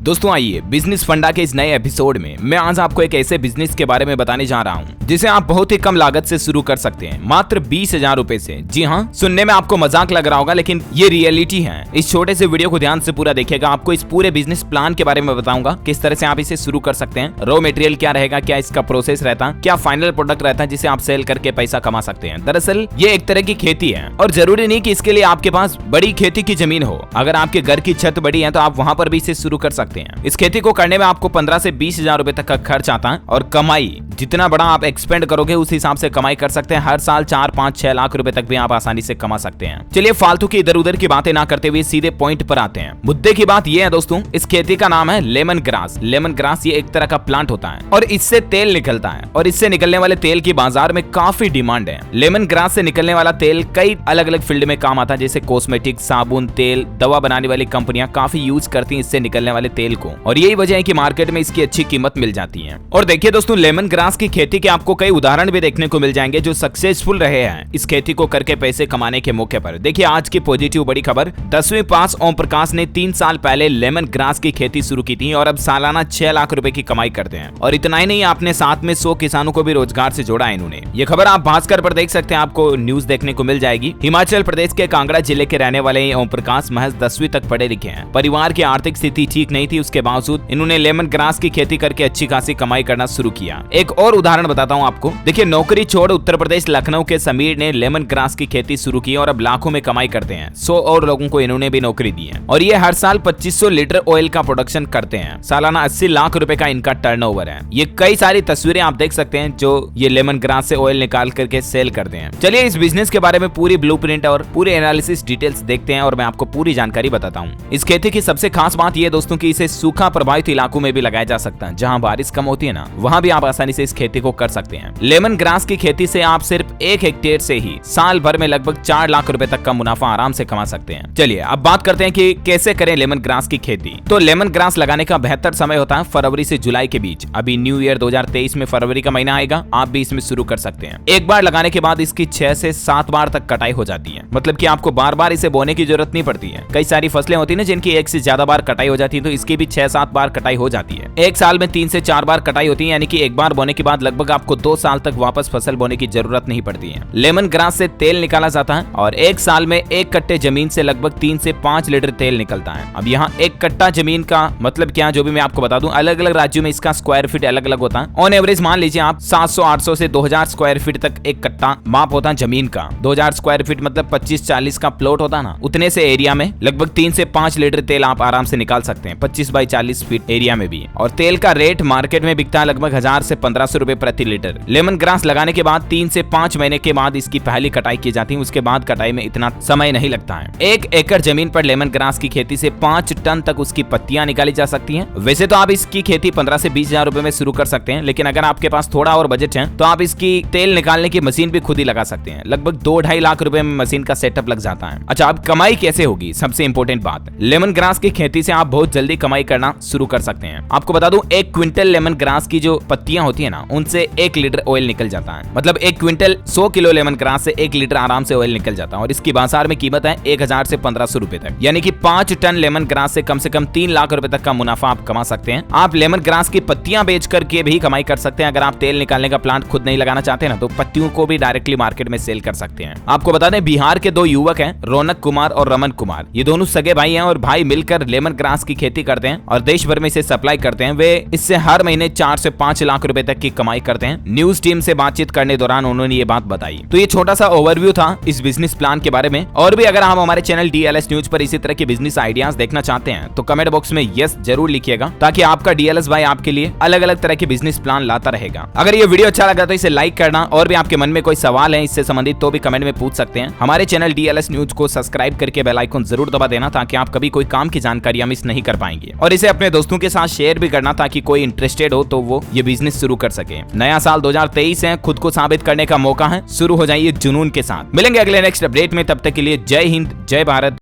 दोस्तों आइए बिजनेस फंडा के इस नए एपिसोड में मैं आज आपको एक ऐसे बिजनेस के बारे में बताने जा रहा हूं जिसे आप बहुत ही कम लागत से शुरू कर सकते हैं, मात्र 20,000 रुपए से। जी हाँ, सुनने में आपको मजाक लग रहा होगा लेकिन ये रियलिटी है। इस छोटे से वीडियो को ध्यान से पूरा देखिएगा, आपको इस पूरे बिजनेस प्लान के बारे में बताऊंगा, किस तरह से आप इसे शुरू कर सकते हैं, रॉ मटेरियल क्या रहेगा, क्या इसका प्रोसेस रहता, क्या फाइनल प्रोडक्ट रहता है जिसे आप सेल करके पैसा कमा सकते हैं। दरअसल ये एक तरह की खेती है और जरूरी नहीं कि इसके लिए आपके पास बड़ी खेती की जमीन हो। अगर आपके घर की छत बड़ी है तो आप वहाँ पर भी इसे शुरू कर सकते हैं। इस खेती को करने में आपको 15 से 20,000 रुपए तक का खर्च आता है और कमाई जितना बड़ा आप एक्सपेंड करोगे उस हिसाब से कमाई कर सकते हैं। हर साल 4, 5, 6 लाख रुपए तक भी आप आसानी से कमा सकते हैं। चलिए फालतू की इधर उधर की बातें ना करते हुए सीधे पॉइंट पर आते हैं। मुद्दे की बात यह है दोस्तों, इस खेती का नाम है लेमन ग्रास। लेमन ग्रास ये एक तरह का प्लांट होता है और इससे तेल निकलता है और इससे निकलने वाले तेल की बाजार में काफी डिमांड है। लेमन ग्रास से निकलने वाला तेल कई अलग अलग फील्ड में काम आता है, जैसे कॉस्मेटिक, साबुन, तेल, दवा बनाने वाली कंपनियां काफी यूज करती हैं इससे निकलने वाले तेल को और यही वजह है कि मार्केट में इसकी अच्छी कीमत मिल जाती है। और देखिए दोस्तों, लेमन ग्रास की खेती के आपको कई उदाहरण भी देखने को मिल जाएंगे जो सक्सेसफुल रहे हैं इस खेती को करके पैसे कमाने के मौके पर। देखिए आज की पॉजिटिव बड़ी खबर, 10वीं पास ओम प्रकाश ने 3 साल पहले लेमन ग्रास की खेती शुरू की थी और अब सालाना 6 लाख रुपए की कमाई करते हैं। और इतना ही नहीं, आपने साथ में 100 किसानों को भी रोजगार से जोड़ा है इन्होंने। ये खबर आप भास्कर पर देख सकते हैं, आपको न्यूज देखने को मिल जाएगी। हिमाचल प्रदेश के कांगड़ा जिले के रहने वाले ओम प्रकाश महज 10वीं तक पढ़े लिखे हैं। परिवार की आर्थिक स्थिति ठीक नहीं थी, उसके बावजूद इन्होंने लेमन ग्रास की खेती करके अच्छी खासी कमाई करना शुरू किया। एक और उदाहरण बताता हूं आपको। देखिए, नौकरी छोड़ उत्तर प्रदेश लखनऊ के समीर ने लेमन ग्रास की खेती शुरू की और अब लाखों में कमाई करते हैं। 100 और लोगों को इन्होंने भी नौकरी दी है और ये हर साल 2500 लीटर ऑयल का प्रोडक्शन करते हैं। सालाना 80 लाख रुपए का इनका टर्नओवर है। ये कई सारी तस्वीरें आप देख सकते हैं जो ये लेमन ग्रास से ऑयल निकाल करके सेल करते हैं। चलिए इस बिजनेस के बारे में पूरी ब्लूप्रिंट और पूरी एनालिसिस डिटेल्स देखते हैं और मैं आपको पूरी जानकारी बताता हूँ। इस खेती की सबसे खास बात यह दोस्तों की इसे सूखा प्रभावित इलाकों में भी लगाया जा सकता है, जहाँ बारिश कम होती है ना, वहाँ भी आप आसानी से इस खेती को कर सकते हैं। लेमन ग्रास की खेती से आप सिर्फ 1 हेक्टेयर से ही साल भर में लगभग 4 लाख रुपए तक का मुनाफा आराम से कमा सकते हैं। चलिए अब बात करते हैं कि कैसे करें लेमन ग्रास की खेती। तो लेमन ग्रास लगाने का बेहतर समय होता है फरवरी से जुलाई के बीच। अभी न्यू ईयर 2023 में फरवरी का महीना आएगा, आप भी इसमें शुरू कर सकते हैं। एक बार लगाने के बाद इसकी 6 से 7 बार तक कटाई हो जाती है, मतलब कि आपको बार बार इसे बोने की जरूरत नहीं पड़ती है। कई सारी फसलें होती है ना जिनकी 1 से ज्यादा बार कटाई हो जाती है, तो इसकी भी 6-7 बार कटाई हो जाती है। एक साल में 3 से 4 बार कटाई होती है, यानी कि एक बार बोने के बाद लगभग आपको 2 साल तक वापस फसल बोने की जरूरत नहीं पड़ती है। लेमन ग्रास से तेल निकाला जाता है और एक साल में 1 कट्टे जमीन से लगभग 3 से 5 लीटर तेल निकलता है। अब यहाँ 1 कट्टा जमीन का मतलब क्या, जो भी मैं आपको बता दूं, अलग अलग राज्यों में इसका स्क्वायर फीट अलग अलग होता है। ऑन एवरेज मान लीजिए आप 700-800 से 2000 स्क्वायर फीट तक 1 कट्टा माप होता है जमीन का। 2000 स्क्वायर फीट मतलब 25-40 का प्लॉट होता है ना, उतने से एरिया में लगभग 3 से 5 लीटर तेल आप आराम से निकाल सकते हैं, 25 बाई 40 फीट एरिया में भी। और तेल का रेट मार्केट में बिकता है लगभग 1000 से 1500 रुपए प्रति लीटर। लेमन ग्रास लगाने के बाद 3 से 5 महीने के बाद इसकी पहली कटाई की जाती है, उसके बाद कटाई में इतना समय नहीं लगता है। 1 एकड़ जमीन पर लेमन ग्रास की खेती से 5 टन तक उसकी पत्तियां निकाली जा सकती हैं। वैसे तो आप इसकी खेती 15 से 20,000 रुपए में शुरू कर सकते हैं, लेकिन अगर आपके पास थोड़ा और बजट है तो आप इसकी तेल निकालने की मशीन भी खुद ही लगा सकते हैं। लगभग 2-2.5 लाख रुपए में मशीन का सेटअप लग जाता है। अच्छा, अब कमाई कैसे होगी, सबसे इंपॉर्टेंट बात। लेमन ग्रास की खेती से आप बहुत जल्दी कमाई करना शुरू कर सकते हैं। आपको बता दूं, 1 क्विंटल लेमन ग्रास की जो पत्तियां होती है ना, उनसे 1 लीटर ऑयल निकल जाता है। मतलब 1 क्विंटल 100 किलो लेमन ग्रास से 1 लीटर आराम से ऑयल निकल जाता है और इसकी बाजार में कीमत है 1000 से 1500 रुपए तक, यानी कि 5 टन लेमन ग्रास से कम 3 लाख रुपए तक का मुनाफा आप कमा सकते हैं। आप लेमन ग्रास की पत्तियां बेच करके भी कमाई कर सकते हैं। अगर आप तेल निकालने का प्लांट खुद नहीं लगाना चाहते ना, तो पत्तियों को भी डायरेक्टली मार्केट में सेल कर सकते हैं। आपको बता दें, बिहार के 2 युवक हैं, रौनक कुमार और रमन कुमार। ये दोनों सगे भाई हैं और भाई मिलकर लेमन ग्रास की खेती करते हैं और देश भर में इसे सप्लाई करते हैं। वे इससे हर महीने 4 से 5 लाख रुपए तक की कमाई करते हैं। न्यूज टीम से बातचीत करने दौरान उन्होंने ये बात बताई। तो ये छोटा सा ओवरव्यू था इस बिजनेस प्लान के बारे में। और भी अगर आप हमारे चैनल DLS न्यूज पर इसी तरह के बिजनेस आइडियाज देखना चाहते हैं तो कमेंट बॉक्स में यस जरूर लिखिएगा, ताकि आपका DLS भाई आपके लिए अलग अलग तरह के बिजनेस प्लान लाता रहेगा। अगर ये वीडियो अच्छा लगा तो इसे लाइक करना और भी आपके मन में कोई सवाल है इससे संबंधित तो भी कमेंट में पूछ सकते हैं। हमारे चैनल DLS न्यूज को सब्सक्राइब करके बेल आइकन जरूर दबा देना, ताकि आप कभी कोई काम की जानकारियां मिस नहीं कर पाएंगे। और इसे अपने दोस्तों के साथ शेयर भी करना, ताकि कोई इंटरेस्टेड हो तो वो ये बिजनेस शुरू कर सके। नया साल 2023 है, खुद को साबित करने का मौका है। शुरू हो जाइए जुनून के साथ। मिलेंगे अगले नेक्स्ट अपडेट में, तब तक के लिए जय हिंद, जय भारत।